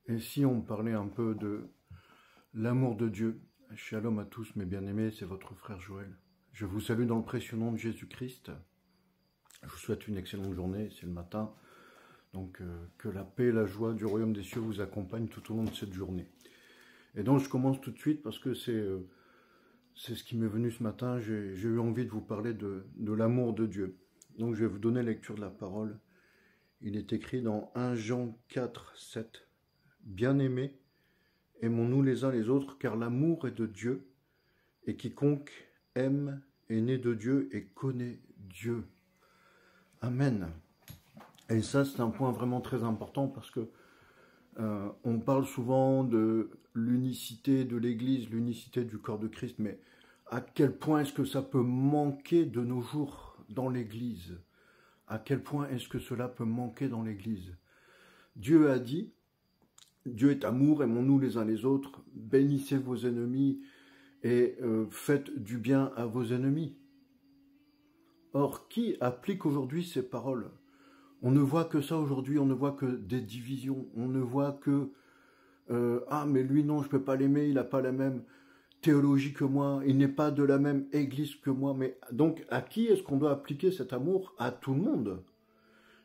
Et si on parlait un peu de l'amour de Dieu? Shalom à tous mes bien-aimés, c'est votre frère Joël. Je vous salue dans le précieux nom de Jésus-Christ. Je vous souhaite une excellente journée, c'est le matin. Donc que la paix et la joie du royaume des cieux vous accompagnent tout au long de cette journée. Et donc je commence tout de suite parce que c'est ce qui m'est venu ce matin. J'ai eu envie de vous parler de l'amour de Dieu. Donc je vais vous donner lecture de la parole. Il est écrit dans 1 Jean 4, 7. Bien-aimés, aimons-nous les uns les autres, car l'amour est de Dieu, et quiconque aime est né de Dieu et connaît Dieu. Amen. Et ça, c'est un point vraiment très important parce que on parle souvent de l'unicité de l'Église, l'unicité du corps de Christ, mais à quel point est-ce que ça peut manquer de nos jours dans l'Église? À quel point est-ce que cela peut manquer dans l'Église? Dieu a dit, Dieu est amour, aimons-nous les uns les autres, bénissez vos ennemis et faites du bien à vos ennemis. Or, qui applique aujourd'hui ces paroles? On ne voit que ça aujourd'hui, on ne voit que des divisions, on ne voit que « Ah, mais lui non, je ne peux pas l'aimer, il n'a pas la même théologie que moi, il n'est pas de la même église que moi. » Mais donc, à qui est-ce qu'on doit appliquer cet amour? À tout le monde.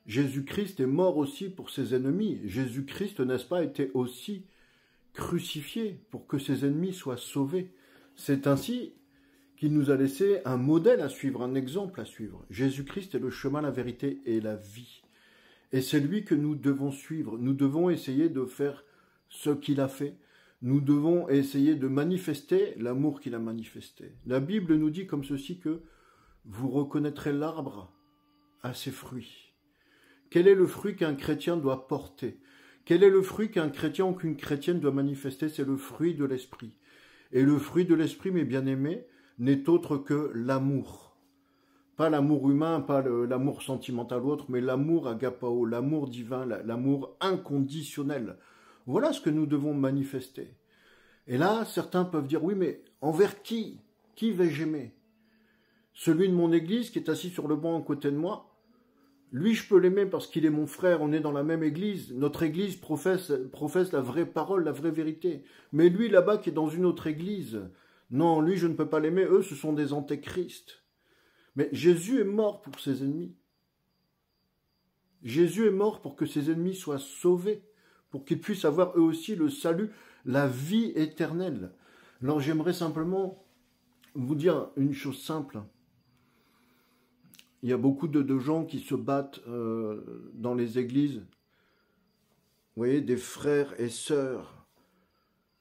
Jésus-Christ est mort aussi pour ses ennemis. Jésus-Christ, n'est-ce pas, était aussi crucifié pour que ses ennemis soient sauvés. C'est ainsi qu'il nous a laissé un modèle à suivre, un exemple à suivre. Jésus-Christ est le chemin, la vérité et la vie. Et c'est lui que nous devons suivre. Nous devons essayer de faire ce qu'il a fait. Nous devons essayer de manifester l'amour qu'il a manifesté. La Bible nous dit comme ceci que vous reconnaîtrez l'arbre à ses fruits. Quel est le fruit qu'un chrétien doit porter? Quel est le fruit qu'un chrétien ou qu'une chrétienne doit manifester? C'est le fruit de l'esprit. Et le fruit de l'esprit, mes bien-aimés, n'est autre que l'amour. Pas l'amour humain, pas l'amour sentimental ou autre, mais l'amour agapao, l'amour divin, l'amour inconditionnel. Voilà ce que nous devons manifester. Et là, certains peuvent dire, oui, mais envers qui? Qui vais-je aimer? Celui de mon église qui est assis sur le banc à côté de moi? Lui, je peux l'aimer parce qu'il est mon frère, on est dans la même église. Notre église professe la vraie parole, la vraie vérité. Mais lui, là-bas, qui est dans une autre église, non, lui, je ne peux pas l'aimer. Eux, ce sont des antéchrists. Mais Jésus est mort pour ses ennemis. Jésus est mort pour que ses ennemis soient sauvés, pour qu'ils puissent avoir eux aussi le salut, la vie éternelle. Alors, j'aimerais simplement vous dire une chose simple. Il y a beaucoup de gens qui se battent dans les églises. Vous voyez, des frères et sœurs.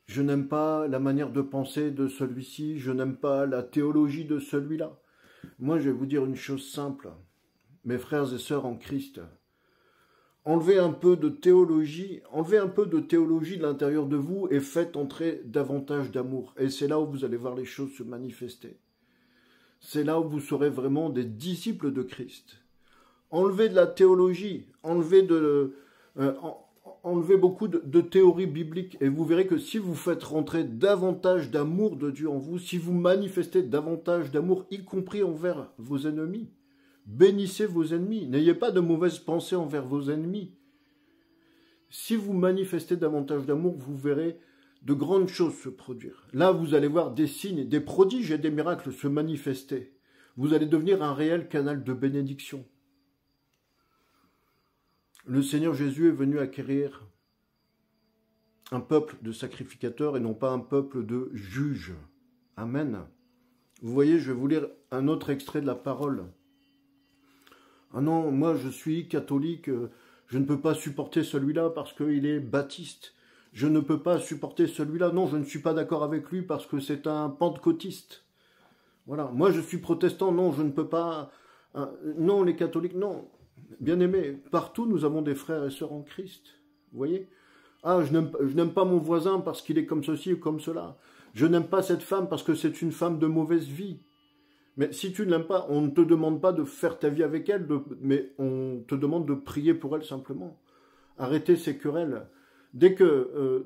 Je n'aime pas la manière de penser de celui-ci. Je n'aime pas la théologie de celui-là. Moi, je vais vous dire une chose simple. Mes frères et sœurs en Christ, enlevez un peu de théologie de l'intérieur de vous et faites entrer davantage d'amour. Et c'est là où vous allez voir les choses se manifester. C'est là où vous serez vraiment des disciples de Christ. Enlevez de la théologie, enlevez beaucoup de théories bibliques et vous verrez que si vous faites rentrer davantage d'amour de Dieu en vous, si vous manifestez davantage d'amour, y compris envers vos ennemis, bénissez vos ennemis, n'ayez pas de mauvaises pensées envers vos ennemis. Si vous manifestez davantage d'amour, vous verrez de grandes choses se produire. Là, vous allez voir des signes, des prodiges et des miracles se manifester. Vous allez devenir un réel canal de bénédiction. Le Seigneur Jésus est venu acquérir un peuple de sacrificateurs et non pas un peuple de juges. Amen. Vous voyez, je vais vous lire un autre extrait de la parole. Ah non, moi je suis catholique, je ne peux pas supporter celui-là parce qu'il est baptiste. Je ne peux pas supporter celui-là. Non, je ne suis pas d'accord avec lui parce que c'est un pentecôtiste. Voilà. Moi, je suis protestant. Non, je ne peux pas. Non, les catholiques, non. Bien aimé, partout, nous avons des frères et sœurs en Christ. Vous voyez? Ah, je n'aime pas mon voisin parce qu'il est comme ceci ou comme cela. Je n'aime pas cette femme parce que c'est une femme de mauvaise vie. Mais si tu ne l'aimes pas, on ne te demande pas de faire ta vie avec elle, mais on te demande de prier pour elle simplement. Arrêtez ces querelles. Dès que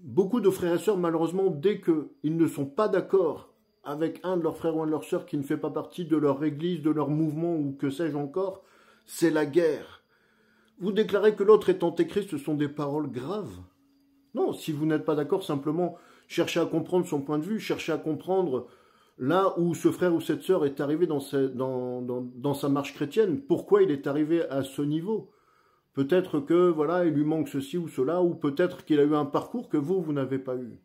beaucoup de frères et sœurs, malheureusement, dès qu'ils ne sont pas d'accord avec un de leurs frères ou un de leurs sœurs qui ne fait pas partie de leur église, de leur mouvement ou que sais-je encore, c'est la guerre. Vous déclarez que l'autre est antéchrist, ce sont des paroles graves. Non, si vous n'êtes pas d'accord, simplement cherchez à comprendre son point de vue, cherchez à comprendre là où ce frère ou cette sœur est arrivé dans sa marche chrétienne, pourquoi il est arrivé à ce niveau. Peut-être que voilà, il lui manque ceci ou cela, ou peut-être qu'il a eu un parcours que vous n'avez pas eu.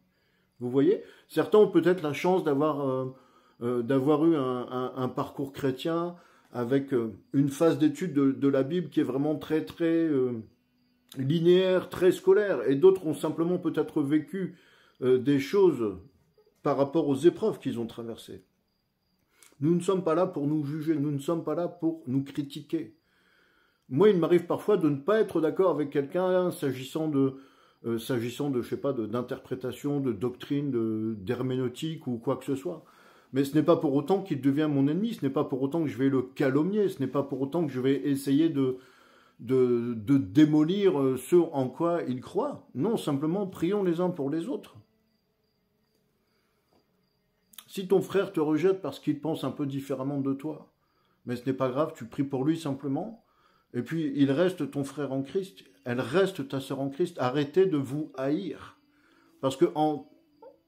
Vous voyez, certains ont peut-être la chance d'avoir eu un parcours chrétien avec une phase d'étude de la Bible qui est vraiment très linéaire, très scolaire, et d'autres ont simplement peut-être vécu des choses par rapport aux épreuves qu'ils ont traversées. Nous ne sommes pas là pour nous juger, nous ne sommes pas là pour nous critiquer. Moi, il m'arrive parfois de ne pas être d'accord avec quelqu'un s'agissant de, je sais pas, d'interprétation, de doctrine, d'herméneutique ou quoi que ce soit. Mais ce n'est pas pour autant qu'il devient mon ennemi, ce n'est pas pour autant que je vais le calomnier, ce n'est pas pour autant que je vais essayer de démolir ce en quoi il croit. Non, simplement, prions les uns pour les autres. Si ton frère te rejette parce qu'il pense un peu différemment de toi, mais ce n'est pas grave, tu pries pour lui simplement, et puis il reste ton frère en Christ, elle reste ta sœur en Christ. Arrêtez de vous haïr, parce que en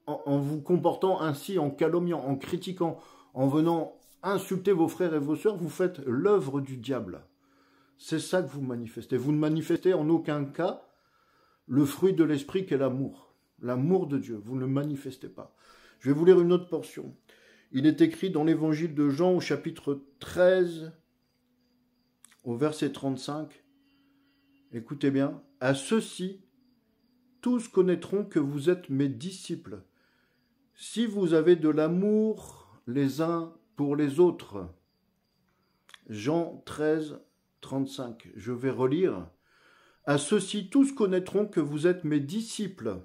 vous comportant ainsi, en calomniant, en critiquant, en venant insulter vos frères et vos sœurs, vous faites l'œuvre du diable. C'est ça que vous manifestez. Vous ne manifestez en aucun cas le fruit de l'esprit qu'est l'amour. L'amour de Dieu, vous ne le manifestez pas. Je vais vous lire une autre portion. Il est écrit dans l'évangile de Jean au chapitre 13, au verset 35. Écoutez bien. « À ceux-ci, tous connaîtront que vous êtes mes disciples, si vous avez de l'amour les uns pour les autres. » Jean 13, 35. Je vais relire. « À ceux-ci, tous connaîtront que vous êtes mes disciples,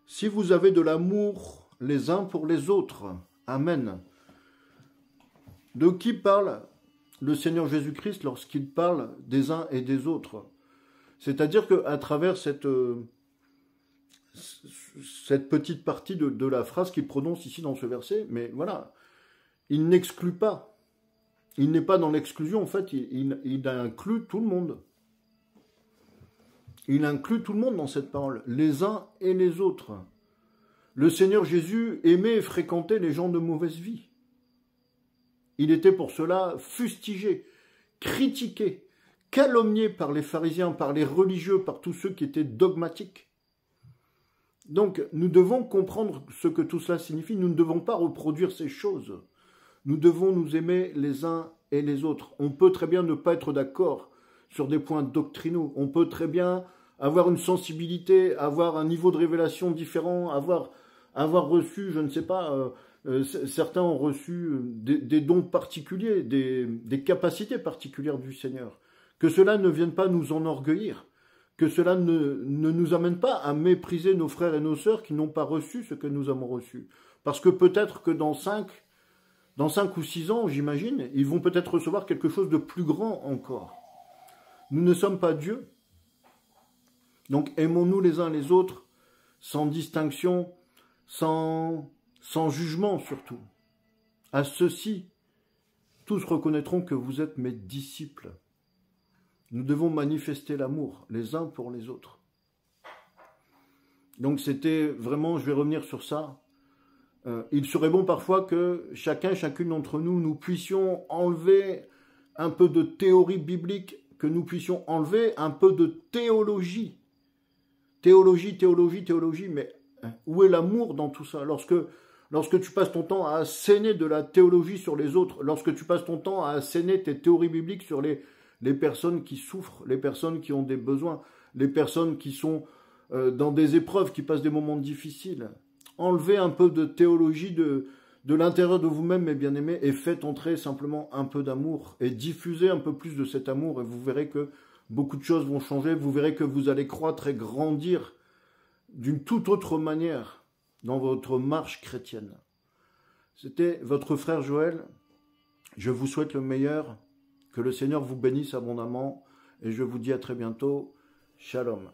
si vous avez de l'amour les uns pour les autres. » Amen. De qui parle le Seigneur Jésus-Christ lorsqu'il parle des uns et des autres? C'est-à-dire qu'à travers cette petite partie de la phrase qu'il prononce ici dans ce verset, mais voilà, il n'exclut pas. Il n'est pas dans l'exclusion, en fait, il inclut tout le monde. Il inclut tout le monde dans cette parole, les uns et les autres. Le Seigneur Jésus aimait et fréquentait les gens de mauvaise vie. Il était pour cela fustigé, critiqué, calomnié par les pharisiens, par les religieux, par tous ceux qui étaient dogmatiques. Donc, nous devons comprendre ce que tout cela signifie. Nous ne devons pas reproduire ces choses. Nous devons nous aimer les uns et les autres. On peut très bien ne pas être d'accord sur des points doctrinaux. On peut très bien avoir une sensibilité, avoir un niveau de révélation différent, avoir reçu, je ne sais pas, certains ont reçu des dons particuliers, des capacités particulières du Seigneur. Que cela ne vienne pas nous enorgueillir, que cela ne nous amène pas à mépriser nos frères et nos sœurs qui n'ont pas reçu ce que nous avons reçu. Parce que peut-être que dans 5 ou 6 ans, j'imagine, ils vont peut-être recevoir quelque chose de plus grand encore. Nous ne sommes pas Dieu. Donc aimons-nous les uns les autres, sans distinction, sans jugement surtout. À ceux-ci, tous reconnaîtront que vous êtes mes disciples. Nous devons manifester l'amour les uns pour les autres. Donc c'était vraiment, je vais revenir sur ça, il serait bon parfois que chacune d'entre nous, nous puissions enlever un peu de théorie biblique, que nous puissions enlever un peu de théologie. Théologie, mais où est l'amour dans tout ça? Lorsque tu passes ton temps à asséner de la théologie sur les autres, lorsque tu passes ton temps à asséner tes théories bibliques sur les personnes qui souffrent, les personnes qui ont des besoins, les personnes qui sont dans des épreuves, qui passent des moments difficiles, enlevez un peu de théologie de l'intérieur de vous-même, mes bien-aimés, et faites entrer simplement un peu d'amour, et diffusez un peu plus de cet amour, et vous verrez que beaucoup de choses vont changer, vous verrez que vous allez croître et grandir d'une toute autre manière dans votre marche chrétienne. C'était votre frère Joël. Je vous souhaite le meilleur, que le Seigneur vous bénisse abondamment, et je vous dis à très bientôt. Shalom.